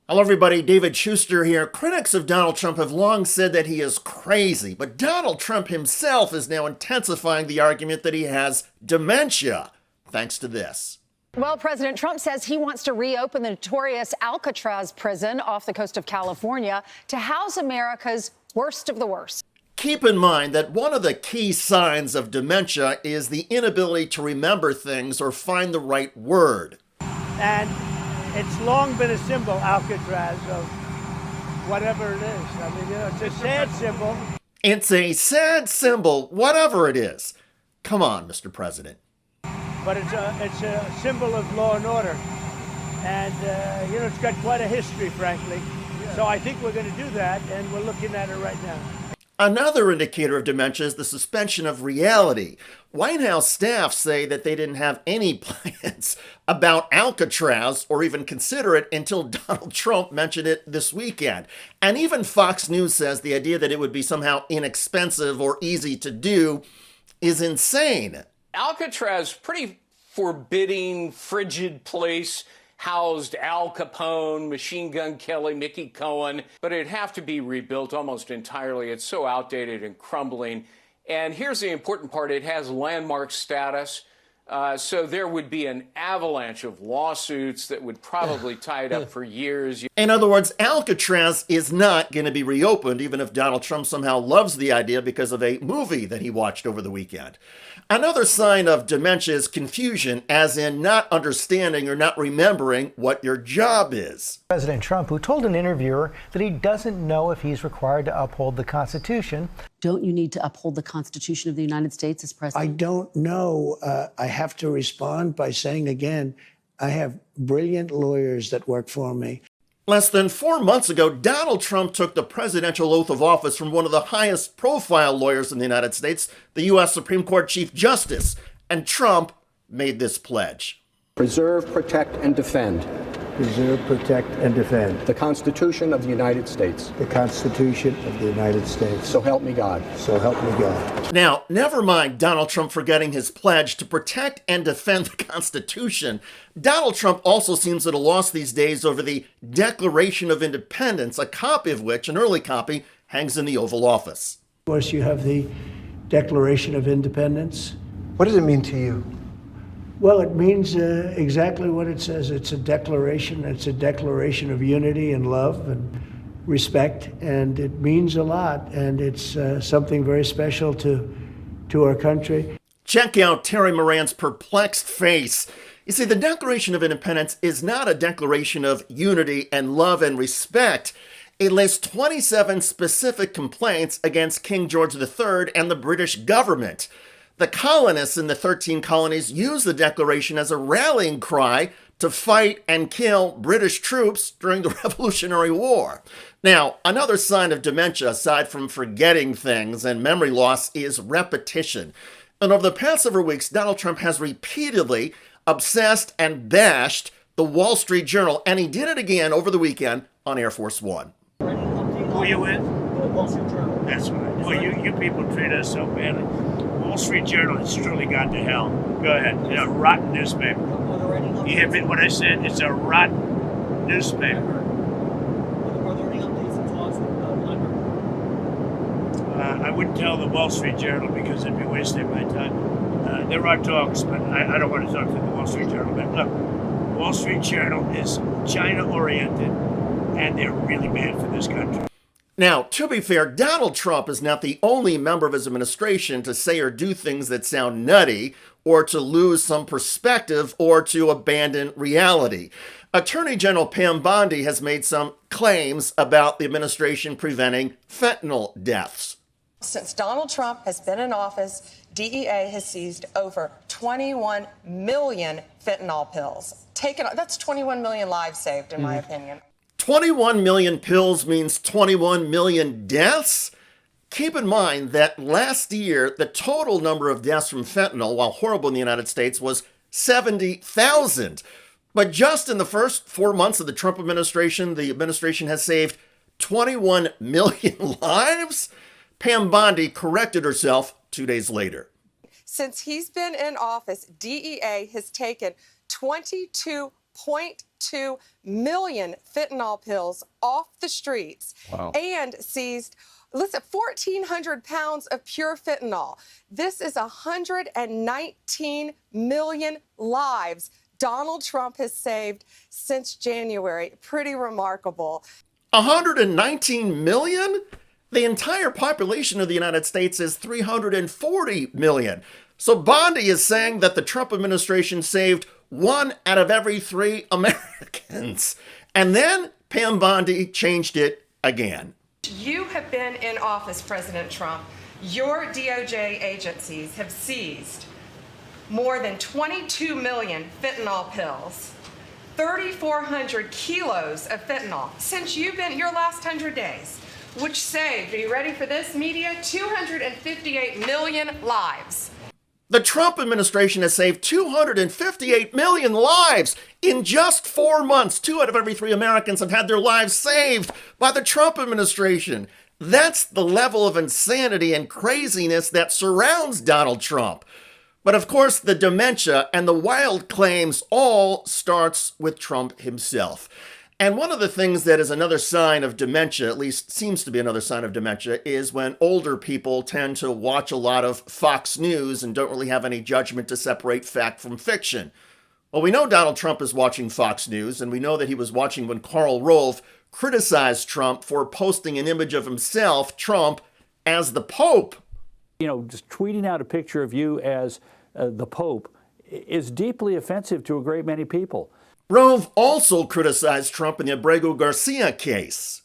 Hello, everybody. David Schuster here. Critics of Donald Trump have long said that he is crazy, but Donald Trump himself is now intensifying the argument that he has dementia, thanks to this. Well, President Trump says he wants to reopen the notorious Alcatraz prison off the coast of California to house America's worst of the worst. Keep in mind that one of the key signs of dementia is the inability to remember things or find the right word. And it's long been a symbol, Alcatraz, of whatever it is. I mean, it's a sad symbol. It's a sad symbol, whatever it is. Come on, Mr. President. But it's a symbol of law and order. And, it's got quite a history, frankly. So I think we're going to do that, and we're looking at it right now. Another indicator of dementia is the suspension of reality. White House staff say that they didn't have any plans about Alcatraz or even consider it until Donald Trump mentioned it this weekend. And even Fox News says the idea that it would be somehow inexpensive or easy to do is insane. Alcatraz, pretty forbidding, frigid place. Housed Al Capone, Machine Gun Kelly, Mickey Cohen, but it'd have to be rebuilt almost entirely. It's so outdated and crumbling. And here's the important part. It has landmark status. So there would be an avalanche of lawsuits that would probably tie it up for years. In other words, Alcatraz is not going to be reopened, even if Donald Trump somehow loves the idea because of a movie that he watched over the weekend. Another sign of dementia is confusion, as in not understanding or not remembering what your job is. President Trump, who told an interviewer that he doesn't know if he's required to uphold the Constitution. Don't you need to uphold the Constitution of the United States as president? I don't know. I have to respond by saying again, I have brilliant lawyers that work for me. Less than 4 months ago, Donald Trump took the presidential oath of office from one of the highest profile lawyers in the United States, the U.S. Supreme Court Chief Justice. And Trump made this pledge. Preserve, protect, and defend. Preserve, protect, and defend. The Constitution of the United States. The Constitution of the United States. So help me God. So help me God. Now, never mind Donald Trump forgetting his pledge to protect and defend the Constitution. Donald Trump also seems at a loss these days over the Declaration of Independence, a copy of which, an early copy, hangs in the Oval Office. Of course, you have the Declaration of Independence. What does it mean to you? Well, it means exactly what it says. It's a declaration. It's a declaration of unity and love and respect, and it means a lot. And it's something very special to our country. Check out Terry Moran's perplexed face. You see, the Declaration of Independence is not a declaration of unity and love and respect. It lists 27 specific complaints against King George III and the British government. The colonists in the 13 colonies used the Declaration as a rallying cry to fight and kill British troops during the Revolutionary War. Now, another sign of dementia, aside from forgetting things and memory loss, is repetition. And over the past several weeks, Donald Trump has repeatedly obsessed and bashed the Wall Street Journal, and he did it again over the weekend on Air Force One. Who are you with? The Wall Street Journal. That's right. Well, you people treat us so badly. Wall Street Journal has truly gone to hell. Go ahead. It's a rotten newspaper. You hear what I said? It's a rotten newspaper. Are there any updates and talks with I wouldn't tell the Wall Street Journal because it'd be wasting my time. There are talks, but I don't want to talk to the Wall Street Journal. But look, Wall Street Journal is China-oriented, and they're really bad for this country. Now, to be fair, Donald Trump is not the only member of his administration to say or do things that sound nutty, or to lose some perspective, or to abandon reality. Attorney General Pam Bondi has made some claims about the administration preventing fentanyl deaths. Since Donald Trump has been in office, DEA has seized over 21 million fentanyl pills. That's 21 million lives saved, in my opinion. 21 million pills means 21 million deaths? Keep in mind that last year, the total number of deaths from fentanyl, while horrible in the United States, was 70,000. But just in the first 4 months of the Trump administration, the administration has saved 21 million lives? Pam Bondi corrected herself 2 days later. Since he's been in office, DEA has taken 22 0.2 million fentanyl pills off the streets and seized, listen, 1,400 pounds of pure fentanyl. This is 119 million lives Donald Trump has saved since January. Pretty remarkable. 119 million? The entire population of the United States is 340 million. So Bondi is saying that the Trump administration saved 1 out of every 3 Americans. And then Pam Bondi changed it again. You have been in office, President Trump. Your DOJ agencies have seized more than 22 million fentanyl pills, 3,400 kilos of fentanyl since you've been your last 100 days, which saved, are you ready for this, media? 258 million lives. The Trump administration has saved 258 million lives. In just 4 months, 2 out of every 3 Americans have had their lives saved by the Trump administration. That's the level of insanity and craziness that surrounds Donald Trump. But of course, the dementia and the wild claims all starts with Trump himself. And one of the things that is another sign of dementia, at least seems to be another sign of dementia, is when older people tend to watch a lot of Fox News and don't really have any judgment to separate fact from fiction. Well, we know Donald Trump is watching Fox News, and we know that he was watching when Karl Rove criticized Trump for posting an image of himself, Trump, as the Pope. You know, just tweeting out a picture of you as the Pope is deeply offensive to a great many people. Rove also criticized Trump in the Abrego Garcia case.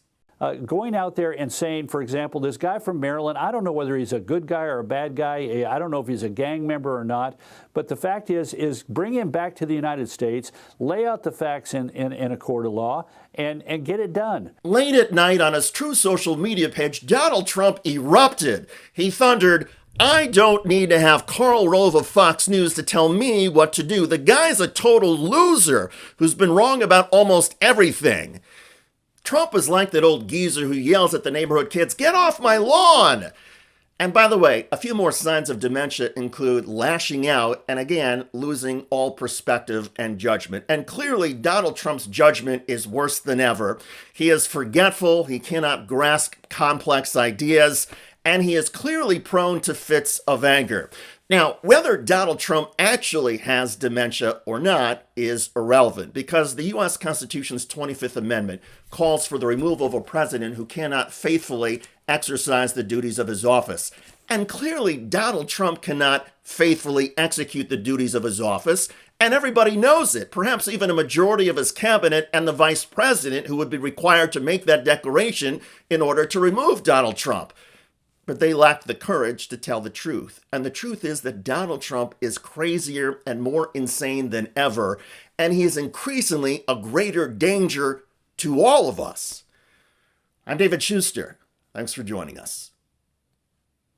Going out there and saying, for example, this guy from Maryland, I don't know whether he's a good guy or a bad guy. I don't know if he's a gang member or not. But the fact is bring him back to the United States, lay out the facts in a court of law, and get it done. Late at night on his True social media page, Donald Trump erupted. He thundered, "I don't need to have Karl Rove of Fox News to tell me what to do. The guy's a total loser who's been wrong about almost everything." Trump is like that old geezer who yells at the neighborhood kids, "Get off my lawn!" And by the way, a few more signs of dementia include lashing out and, again, losing all perspective and judgment. And clearly, Donald Trump's judgment is worse than ever. He is forgetful, he cannot grasp complex ideas, and he is clearly prone to fits of anger. Now, whether Donald Trump actually has dementia or not is irrelevant, because the U.S. Constitution's 25th Amendment calls for the removal of a president who cannot faithfully exercise the duties of his office. And clearly, Donald Trump cannot faithfully execute the duties of his office, and everybody knows it, perhaps even a majority of his cabinet and the vice president, who would be required to make that declaration in order to remove Donald Trump. But they lack the courage to tell the truth. And the truth is that Donald Trump is crazier and more insane than ever, and he is increasingly a greater danger to all of us. I'm David Schuster. Thanks for joining us.